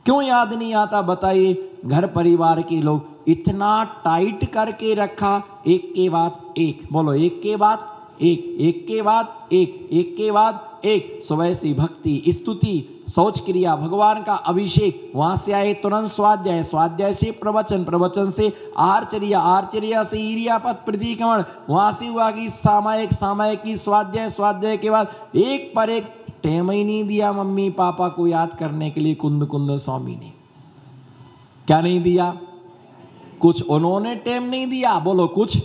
क्यों याद नहीं आता बताइए? घर परिवार के लोग इतना टाइट करके रखा, एक के बाद एक, बोलो एक के बाद एक, एक के बाद एक, एक के बाद एक। सुबह से भक्ति, स्तुति, शौच क्रिया, भगवान का अभिषेक, वहां से आए तुरंत स्वाध्याय, स्वाध्याय से प्रवचन, प्रवचन से आहारचर्या, आहारचर्या से इरियापत प्रतिक्रमण, वहां से हुआ कि सामायिक, सामायिक की स्वाध्याय, स्वाध्याय के बाद एक पर एक। टाइम ही नहीं दिया मम्मी पापा को याद करने के लिए कुंद कुंद स्वामी ने। क्या नहीं दिया? कुछ उन्होंने टाइम नहीं दिया, बोलो कुछ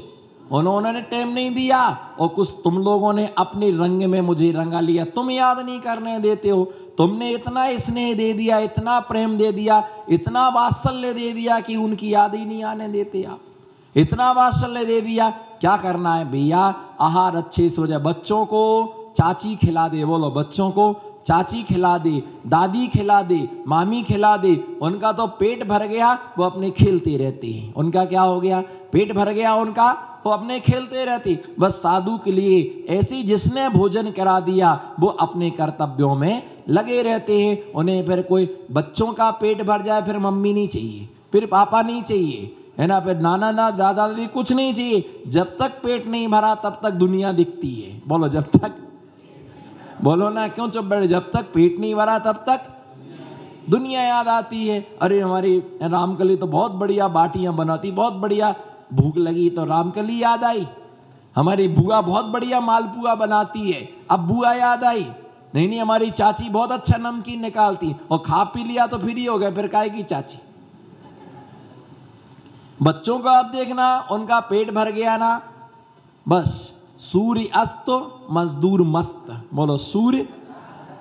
उन्होंने टाइम नहीं दिया, और कुछ तुम लोगों ने अपने रंग में मुझे रंगा लिया। तुम याद नहीं करने देते हो। तुमने इतना स्नेह दे दिया, इतना प्रेम दे दिया, इतना वात्सल्य दे दिया कि उनकी याद ही नहीं आने देते आप। इतना वात्सल्य दे दिया। क्या करना है भैया? आहार अच्छे से हो जाए। बच्चों को चाची खिला दे, बोलो बच्चों को चाची खिला दे, दादी खिला दे, मामी खिला दे, उनका तो पेट भर गया, वो अपने खेलते रहते हैं। उनका क्या हो गया? पेट भर गया उनका, वो अपने खेलते रहते। बस साधु के लिए ऐसी जिसने भोजन करा दिया वो अपने कर्तव्यों में लगे रहते हैं। उन्हें फिर कोई बच्चों का पेट भर जाए फिर मम्मी नहीं चाहिए, फिर पापा नहीं चाहिए, है ना, फिर नाना ना दादा दादी कुछ नहीं चाहिए। जब तक पेट नहीं भरा तब तक दुनिया दिखती है। बोलो जब तक, बोलो ना, क्यों चुप बैठे? जब तक पेट नहीं भरा तब तक दुनिया याद आती है। अरे हमारी रामकली तो बहुत बढ़िया बाटियां बनाती, बहुत बढ़िया। भूख लगी तो रामकली याद आई। हमारी बुआ बहुत बढ़िया मालपुआ बनाती है, अब बुआ याद आई। नहीं नहीं, हमारी चाची बहुत अच्छा नमकीन निकालती, और खा पी लिया तो फ्री हो गए, फिर काहे की चाची। बच्चों का अब देखना, उनका पेट भर गया ना, बस सूर्य अस्त मजदूर मस्त। बोलो सूर्य,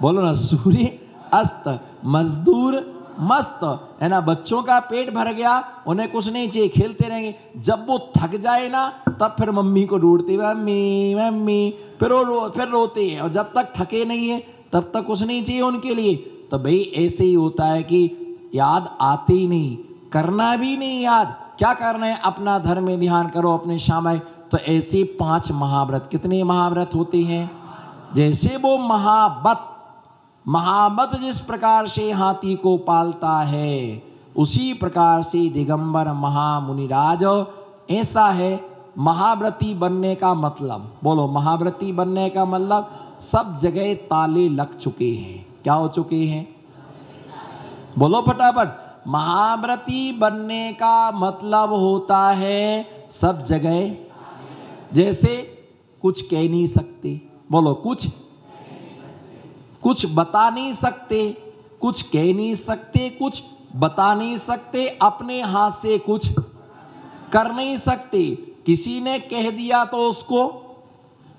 बोलो ना सूर्य अस्त मजदूर मस्त, है ना। बच्चों का पेट भर गया, उन्हें कुछ नहीं चाहिए, खेलते रहेंगे। जब वो थक जाए ना तब फिर मम्मी को ढूंढते, मम्मी मम्मी, फिर फिर रोते हैं। और जब तक थके नहीं है तब तक कुछ नहीं चाहिए उनके लिए। तो भाई ऐसे ही होता है कि याद आते ही नहीं, करना भी नहीं याद। क्या करना है? अपना धर्म में ध्यान करो, अपने सामय। तो ऐसे 5 महाव्रत, कितने महाव्रत होते हैं? जैसे वो महावत जिस प्रकार से हाथी को पालता है, उसी प्रकार से दिगंबर महामुनिराज ऐसा है। महाव्रती बनने का मतलब, बोलो महाव्रती बनने का मतलब, सब जगह ताले लग चुके हैं। क्या हो चुके हैं? बोलो फटाफट। महाव्रती बनने का मतलब होता है सब जगह, जैसे कुछ कह नहीं सकते, बोलो कुछ बता नहीं सकते, कुछ कह नहीं सकते, कुछ बता नहीं सकते, अपने हाथ से कुछ कर नहीं सकते। किसी ने कह दिया तो उसको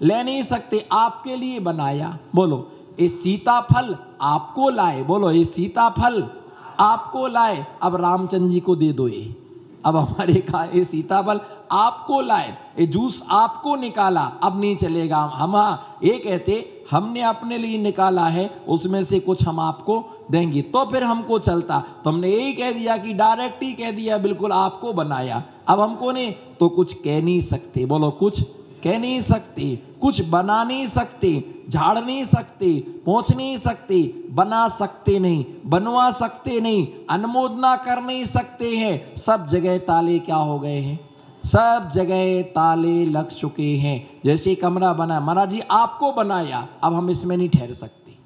ले नहीं सकते, आपके लिए बनाया। बोलो ये सीताफल आपको लाए, बोलो ये सीताफल आपको लाए, अब रामचंद्र जी को दे दो ये। अब हमारे कहा ये सीताफल आपको लाए, ये जूस आपको निकाला, अब नहीं चलेगा। हम ये कहते हमने अपने लिए निकाला है, उसमें से कुछ हम आपको देंगे तो फिर हमको चलता। तो हमने यही कह दिया कि डायरेक्ट ही कह दिया, बिल्कुल आपको बनाया, अब हमको नहीं। तो कुछ कह नहीं सकते, बोलो कुछ कह नहीं सकते, कुछ बना नहीं सकते, झाड़ नहीं सकते, पहुंच नहीं सकते, बना सकते नहीं, बनवा सकते नहीं, अनुमोदना कर नहीं सकते हैं। सब जगह ताले क्या हो गए हैं? सब जगह ताले लग चुके हैं। जैसे कमरा बना, महाराज जी आपको बनाया, अब हम इसमें नहीं ठहर सकते।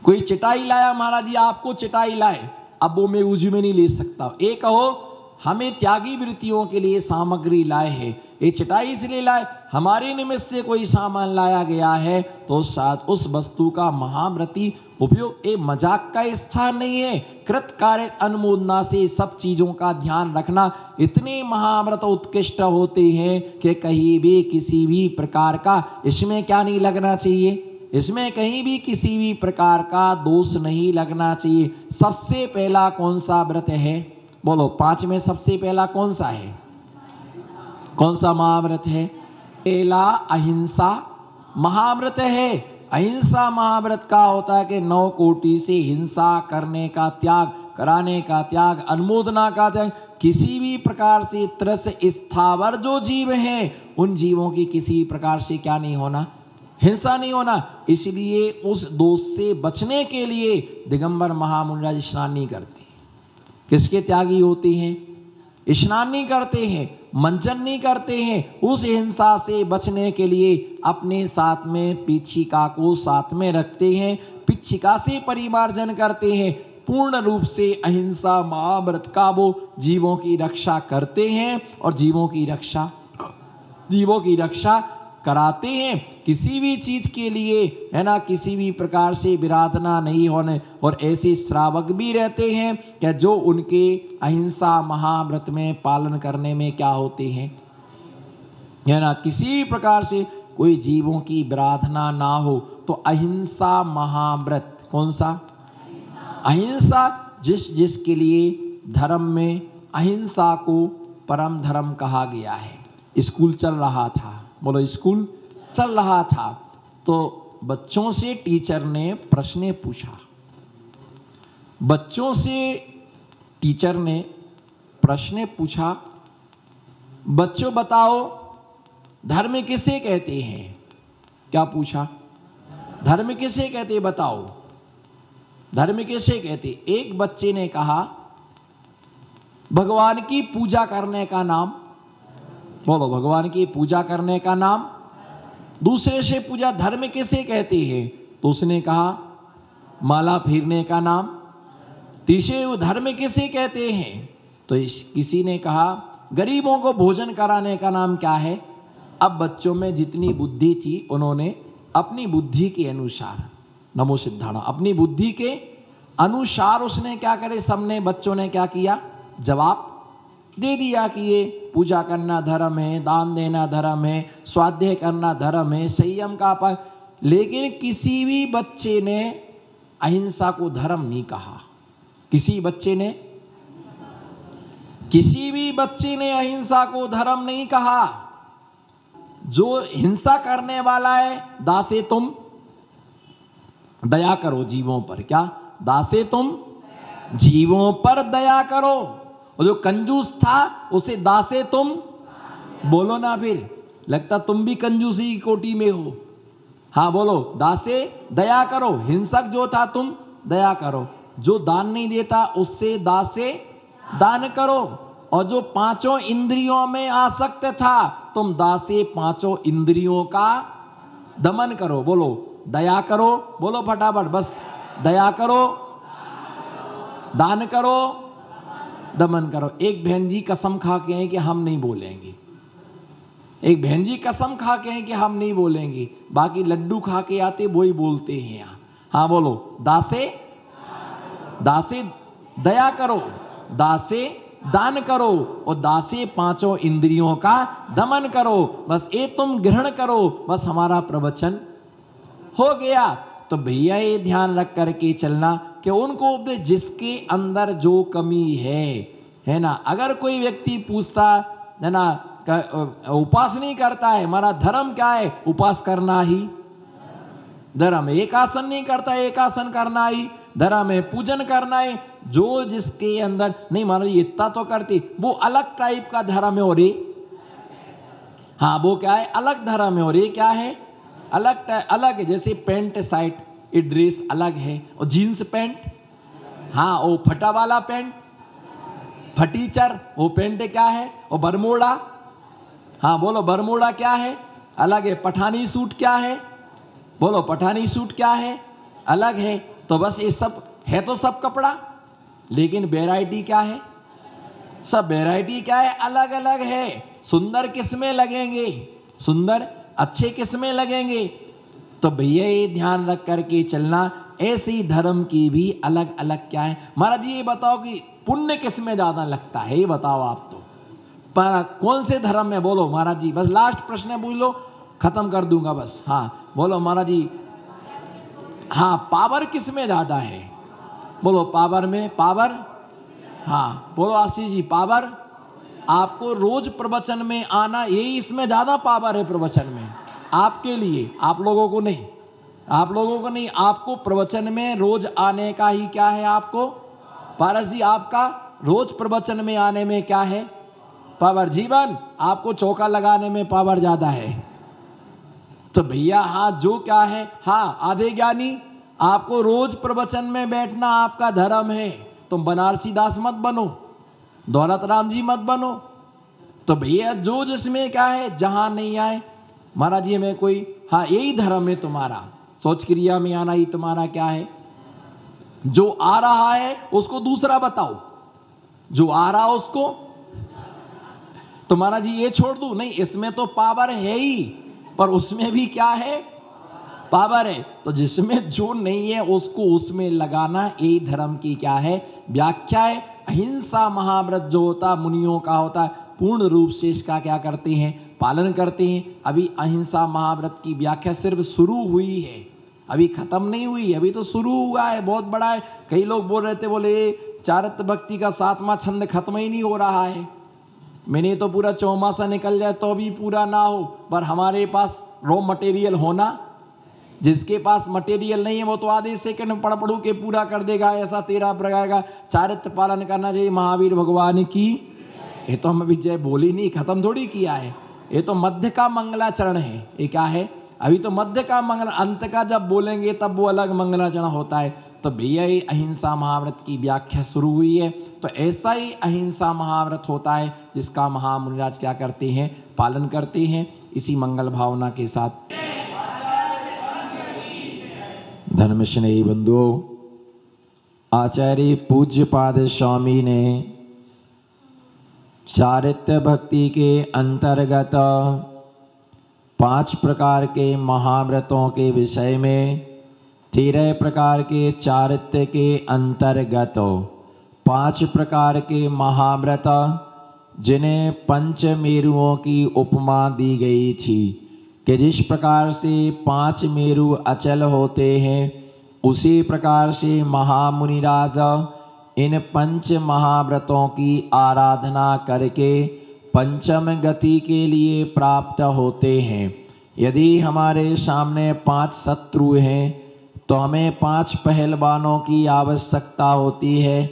कोई चटाई लाया, महाराज जी आपको चटाई लाए, अब वो मैं उसमें नहीं ले सकता। एक कहो हमें त्यागी वृत्तियों के लिए सामग्री लाए हैं, ये चटाई इसलिए लाए, हमारे निमित्त से कोई सामान लाया गया है, तो साथ उस वस्तु का महाव्रती उपयोग, ये मजाक का स्थान नहीं है। कृत कार्य अनुमोदना से सब चीजों का ध्यान रखना। इतने महाव्रत उत्कृष्ट होते हैं कि कहीं भी किसी भी प्रकार का इसमें क्या नहीं लगना चाहिए, इसमें कहीं भी किसी भी प्रकार का दोष नहीं लगना चाहिए। सबसे पहला कौन सा व्रत है? बोलो 5 में सबसे पहला कौन सा है? कौन सा महाव्रत है? पहला अहिंसा महाव्रत है। अहिंसा महाव्रत का होता है कि 9 कोटि से हिंसा करने का त्याग, कराने का त्याग, अनुमोदना का त्याग। किसी भी प्रकार से त्रस स्थावर जो जीव हैं, उन जीवों की किसी प्रकार से क्या नहीं होना, हिंसा नहीं होना। इसलिए उस दोष से बचने के लिए दिगंबर महामुनि स्नान नहीं करते। किसके त्यागी होते हैं? स्नान नहीं करते हैं, मंजन नहीं करते हैं। उस हिंसा से बचने के लिए अपने साथ में पिच्छिका को साथ में रखते हैं, पिच्छिका से परिमार्जन करते हैं। पूर्ण रूप से अहिंसा महाव्रत का वो जीवों की रक्षा करते हैं और जीवों की रक्षा कराते हैं। किसी भी चीज के लिए, है ना, किसी भी प्रकार से विराधना नहीं होने। और ऐसे श्रावक भी रहते हैं कि जो उनके अहिंसा महाव्रत में पालन करने में क्या होते हैं, है ना, किसी प्रकार से कोई जीवों की विराधना ना हो। तो अहिंसा महाव्रत, कौन सा? अहिंसा। जिसके लिए धर्म में अहिंसा को परम धर्म कहा गया है। स्कूल चल रहा था, बोलो स्कूल चल रहा था, तो बच्चों से टीचर ने प्रश्न पूछा। बच्चों से टीचर ने प्रश्न पूछा, बच्चों बताओ धर्म किसे कहते हैं? क्या पूछा? धर्म किसे कहते, बताओ धर्म किसे कहते? एक बच्चे ने कहा भगवान की पूजा करने का नाम। बोलो भगवान की पूजा करने का नाम। दूसरे से पूछा धर्म किसे कहते हैं? तो उसने कहा माला फेरने का नाम। तीसरे वो धर्म किसे कहते हैं? तो किसी ने कहा गरीबों को भोजन कराने का नाम क्या है? अब बच्चों में जितनी बुद्धि थी उन्होंने अपनी बुद्धि के अनुसार, नमो सिद्धाणा, अपनी बुद्धि के अनुसार उसने क्या करे, सबने बच्चों ने क्या किया, जवाब दे दिया कि ये पूजा करना धर्म है, दान देना धर्म है, स्वाध्याय करना धर्म है, संयम का पालन। लेकिन किसी भी बच्चे ने अहिंसा को धर्म नहीं कहा। किसी भी बच्चे ने अहिंसा को धर्म नहीं कहा। जो हिंसा करने वाला है, दासे तुम दया करो जीवों पर। क्या? दासे तुम जीवों पर दया करो। और जो कंजूस था उसे दासे तुम, बोलो ना, फिर लगता तुम भी कंजूसी की कोटि में हो। हाँ बोलो, दासे दया करो। हिंसक जो था तुम दया करो, जो दान नहीं देता उससे दासे दान करो। और जो पांचों इंद्रियों में आसक्त था तुम दासे पांचों इंद्रियों का दमन करो। बोलो दया करो, बोलो फटाफट, बस दया करो, दान करो, दमन करो। एक बहन जी कसम खा के हैं कि हम नहीं बोलेंगे। एक बहन जी कसम खा के हैं कि हम नहीं बोलेंगे, बाकी लड्डू खा के आते वो ही बोलते हैं यहाँ। हाँ बोलो, दासे दया करो, दासे दान करो और दासे पांचों इंद्रियों का दमन करो। बस ये तुम ग्रहण करो, बस हमारा प्रवचन हो गया। तो भैया ये ध्यान रख करके चलना कि उनको जिसके अंदर जो कमी है ना। अगर कोई व्यक्ति पूछता है ना, उपास नहीं करता है, हमारा धर्म क्या है? उपास करना ही धर्म है। एक आसन नहीं करता, एक आसन करना ही धर्म है। पूजन करना है। जो जिसके अंदर नहीं, महाराज इतना तो करती, वो अलग टाइप का धर्म है। और ये, हाँ वो क्या है? अलग धर्म है। और ये क्या है? अलग है। जैसे पैंट शर्ट, ये ड्रेस अलग है। और जीन्स पैंट, हाँ वो फटा वाला पैंट, फटीचर वो पैंट क्या है? और बरमूडा, हाँ बोलो बरमूडा क्या है? अलग है। पठानी सूट क्या है? बोलो पठानी सूट क्या है? अलग है। तो बस ये सब है, तो सब कपड़ा, लेकिन वैरायटी क्या है? सब वैरायटी क्या है? अलग अलग है। सुंदर किस्में लगेंगे, सुंदर अच्छे किस्में लगेंगे। तो भैया ये ध्यान रख करके चलना, ऐसे ही धर्म की भी अलग अलग क्या है। महाराज जी ये बताओ कि पुण्य किसमें ज्यादा लगता है, ये बताओ आप तो। पर कौन से धर्म में? बोलो महाराज जी, बस लास्ट प्रश्न पूछ लो, खत्म कर दूंगा बस। हाँ बोलो महाराज जी, हाँ पावर किसमें ज्यादा है? बोलो पावर में, पावर, हाँ बोलो आशीष जी, पावर। आपको रोज प्रवचन में आना, यही इसमें ज्यादा पावर है प्रवचन में आपके लिए। आप लोगों को नहीं, आप लोगों को नहीं, आपको प्रवचन में रोज आने का ही क्या है? आपको पारस जी, आपका रोज प्रवचन में आने में क्या है? पावर। जीवन आपको चौका लगाने में पावर ज्यादा है। तो भैया हाँ जो क्या है, हाँ आधे ज्ञानी, आपको रोज प्रवचन में बैठना आपका धर्म है, तुम बनारसी दास मत बनो, दौलत राम जी मत बनो। तो भैया जो जिसमें क्या है, जहां नहीं आए महाराज जी में कोई, हाँ यही धर्म है तुम्हारा, सोच क्रिया में आना ही तुम्हारा क्या है। जो आ रहा है उसको दूसरा बताओ, जो आ रहा उसको तो महाराज जी ये छोड़ दूं, नहीं इसमें तो पावर है ही, पर उसमें भी क्या है, पावर है। तो जिसमें जो नहीं है उसको उसमें लगाना, यही धर्म की क्या है, व्याख्या है। अहिंसा महाव्रत जो होता मुनियों का होता है, पूर्ण रूप से इसका क्या करते हैं, पालन करते हैं। अभी अहिंसा महाव्रत की व्याख्या सिर्फ शुरू हुई है, अभी खत्म नहीं हुई, अभी तो शुरू हुआ है, बहुत बड़ा है। कई लोग बोल रहे थे, बोले चारित्र भक्ति का 7वां छंद खत्म ही नहीं हो रहा है, मैंने तो पूरा चौमासा निकल जाए तो भी पूरा ना हो, पर हमारे पास रॉ मटेरियल होना, जिसके पास मटेरियल नहीं है वो तो आधे सेकंड में पढ़ पढ़ू के पूरा कर देगा। ऐसा 13 प्रकार का चारित्र पालन करना चाहिए महावीर भगवान की। ये तो हम अभी जय बोली नहीं, खत्म थोड़ी किया है, ये तो मध्य का मंगलाचरण है। ये क्या है, अभी तो मध्य का मंगल, अंत का जब बोलेंगे तब वो अलग मंगलाचरण होता है। तो भैया ये अहिंसा महाव्रत की व्याख्या शुरू हुई है, तो ऐसा ही अहिंसा महाव्रत होता है जिसका महामुनिराज क्या करते हैं, पालन करते हैं। इसी मंगल भावना के साथ धर्म स्नेही बंधुओं, आचार्य पूज्यपाद स्वामी ने चारित्र भक्ति के अंतर्गत 5 प्रकार के महाव्रतों के विषय में, 13 प्रकार के चारित्र के अंतर्गत 5 प्रकार के महाव्रत जिन्हें पंचमेरुओं की उपमा दी गई थी कि जिस प्रकार से 5 मेरु अचल होते हैं, उसी प्रकार से महामुनिराज इन 5 महाव्रतों की आराधना करके पंचम गति के लिए प्राप्त होते हैं। यदि हमारे सामने 5 शत्रु हैं तो हमें 5 पहलवानों की आवश्यकता होती है।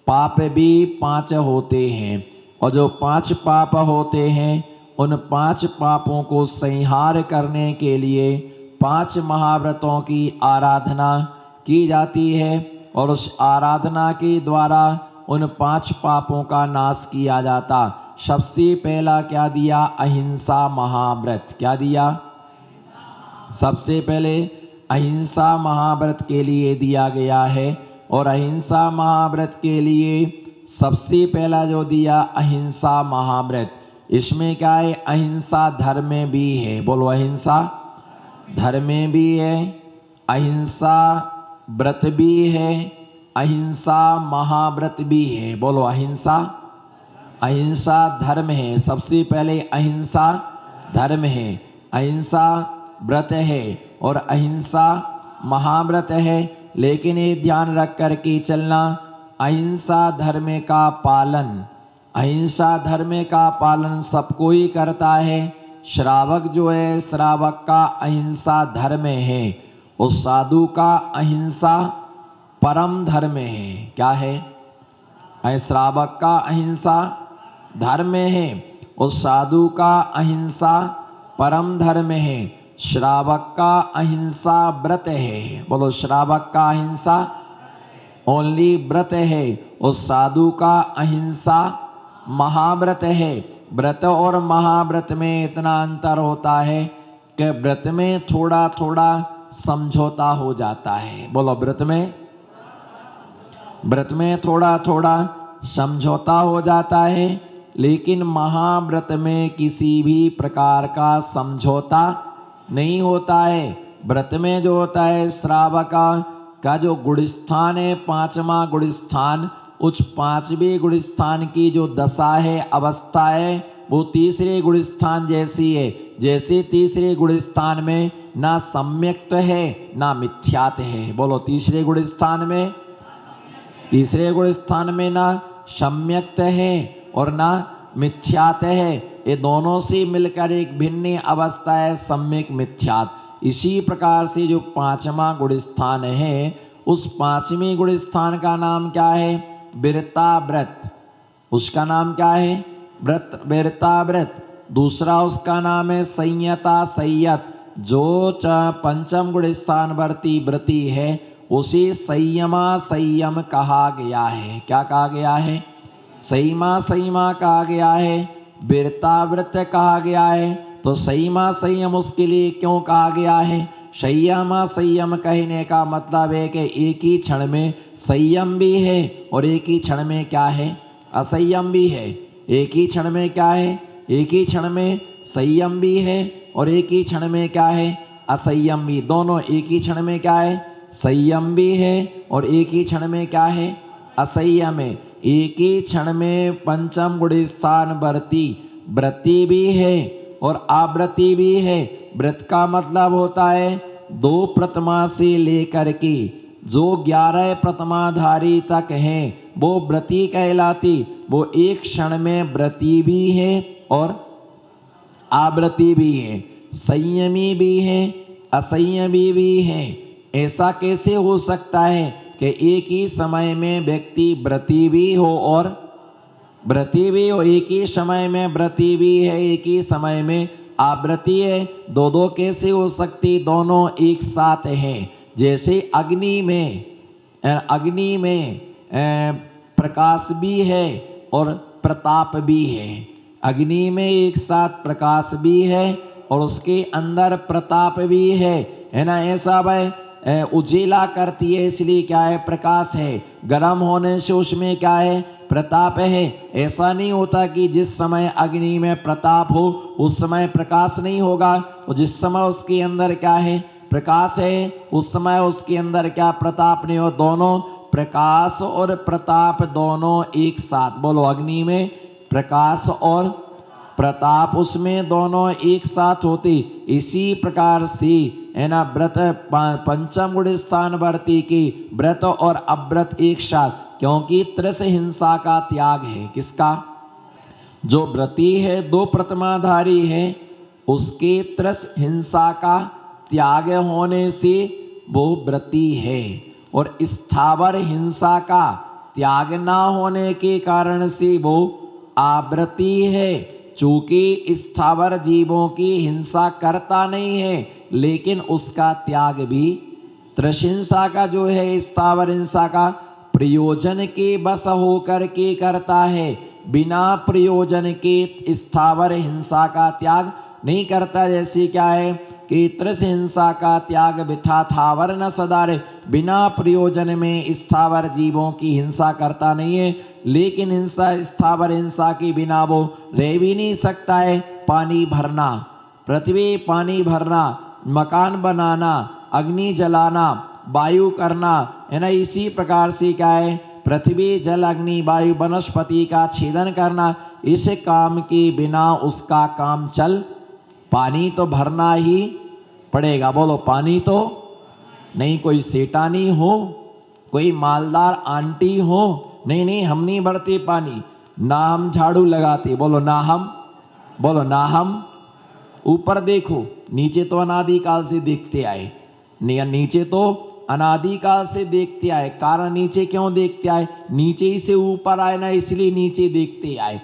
पाप भी 5 होते हैं, और जो 5 पाप होते हैं उन 5 पापों को संहार करने के लिए 5 महाव्रतों की आराधना की जाती है, और उस आराधना के द्वारा उन 5 पापों का नाश किया जाता। सबसे पहला क्या दिया, अहिंसा महाव्रत। क्या दिया, सबसे पहले अहिंसा महाव्रत के लिए दिया गया है। और अहिंसा महाव्रत के लिए सबसे पहला जो दिया, अहिंसा महाव्रत। इसमें क्या है, अहिंसा धर्म में भी है, बोलो अहिंसा धर्म में भी है, अहिंसा व्रत भी है, अहिंसा महाव्रत भी है, बोलो अहिंसा। अहिंसा धर्म है, सबसे पहले अहिंसा धर्म है, अहिंसा व्रत है और अहिंसा महाव्रत है। लेकिन ये ध्यान रख कर के चलना, अहिंसा धर्म का पालन, अहिंसा धर्म का पालन सबको ही करता है। श्रावक जो है, श्रावक का अहिंसा धर्म है, उस साधु का अहिंसा परम धर्म है। क्या है, श्रावक का अहिंसा धर्म है, उस साधु का अहिंसा परम धर्म है। श्रावक का अहिंसा व्रत है, बोलो श्रावक का अहिंसा ओनली व्रत है, उस साधु का अहिंसा महाव्रत है। व्रत और महाव्रत में इतना अंतर होता है कि व्रत में थोड़ा थोड़ा समझौता हो जाता है, बोलो व्रत में थोड़ा थोड़ा समझौता हो जाता है, लेकिन महाव्रत में किसी भी प्रकार का समझौता नहीं होता है। व्रत में जो होता है, श्रावक का जो गुणस्थान है, 5वां गुणस्थान, उस 5वें गुणस्थान की जो दशा है, अवस्था है, वो तीसरे गुणस्थान जैसी है। जैसे तीसरे गुणस्थान में ना सम्यक्त है ना मिथ्यात है, बोलो तीसरे गुणस्थान में ना सम्यक्त है और ना मिथ्यात है। ये दोनों से मिलकर एक भिन्न अवस्था है, सम्यक मिथ्यात। इसी प्रकार से जो 5वां गुणस्थान है, उस 5वें गुणस्थान का नाम क्या है, वीरता व्रत। उसका नाम क्या है, वीरता व्रत। दूसरा उसका नाम है संयता संयत, जो पंचम गुण स्थानवर्ती व्रति है उसे संयमा संयम कहा गया है। क्या कहा गया है? संयमा संयमा कहा गया है, वीरताव्रत कहा गया है। तो संयमा संयम उसके लिए क्यों कहा गया है? संयमा संयम कहने का मतलब है कि एक ही क्षण में संयम भी है और एक ही क्षण में क्या है? असंयम भी है। एक ही क्षण में क्या है? एक ही क्षण में संयम भी है और एक ही क्षण में क्या है? असंयम भी। दोनों एक ही क्षण में क्या है? संयम भी है और एक ही क्षण में क्या है? असंयम है। एक ही क्षण में पंचम गुण स्थान व्रति भी है और आवृत्ति भी है। व्रत का मतलब होता है 2 प्रथमा से लेकर के जो 11 प्रथमाधारी तक हैं वो व्रति कहलाती। वो एक क्षण में व्रति भी है और आवृत्ति भी है, संयमी भी है, असंयमी भी है। ऐसा कैसे हो सकता है कि एक ही समय में व्यक्ति व्रति भी हो और व्रति भी हो? एक ही समय में व्रति भी है, एक ही समय में आवृत्ति है। दो कैसे हो सकती? दोनों एक साथ हैं। जैसे अग्नि में प्रकाश भी है और प्रताप भी है। अग्नि में एक साथ प्रकाश भी है और उसके अंदर प्रताप भी है ना? ऐसा भाई उजीला करती है इसलिए क्या है? प्रकाश है। गर्म होने से उसमें क्या है? प्रताप है। ऐसा नहीं होता कि जिस समय अग्नि में प्रताप हो उस समय प्रकाश नहीं होगा, और जिस समय उसके अंदर क्या है? प्रकाश है, उस समय उसके अंदर क्या? प्रताप नहीं हो। दोनों प्रकाश और प्रताप दोनों एक साथ। बोलो, अग्नि में प्रकाश और प्रताप उसमें दोनों एक साथ होते। इसी प्रकार से है ना व्रत पंचम गुण स्थानवर्ती की व्रत और अव्रत एक साथ, क्योंकि त्रस हिंसा का त्याग है। किसका? जो व्रती है 2 प्रथमाधारी है उसके त्रस हिंसा का त्याग होने से वो व्रती है, और स्थावर हिंसा का त्याग ना होने के कारण से वो आवृत्ति है। चूंकि स्थावर जीवों की हिंसा करता नहीं है लेकिन उसका त्याग भी त्रसिंसा का जो है स्थावर हिंसा का प्रयोजन के बस होकर के करता है। बिना प्रयोजन के स्थावर हिंसा का त्याग नहीं करता। जैसे क्या है कि त्रस हिंसा का त्याग बिथा थावर न सदारे, बिना प्रयोजन में स्थावर जीवों की हिंसा करता नहीं है, लेकिन हिंसा स्थावर हिंसा के बिना वो रह भी नहीं सकता है। पानी भरना, पृथ्वी पानी भरना, मकान बनाना, अग्नि जलाना, वायु करना, है ना? इसी प्रकार से क्या है? पृथ्वी जल अग्नि वायु वनस्पति का छेदन करना, इस काम के बिना उसका काम चल, पानी तो भरना ही पड़ेगा। बोलो, पानी तो नहीं कोई सेठानी हो, कोई मालदार आंटी हो, नहीं हम नहीं भरते पानी, ना हम झाड़ू लगाते। बोलो, ना हम ऊपर देखो, नीचे तो अनादिकाल से देखते आए, नीचे तो अनादिकाल से देखते आए। कारण नीचे क्यों देखते आए? नीचे ही से ऊपर आए ना, इसलिए नीचे देखते आए।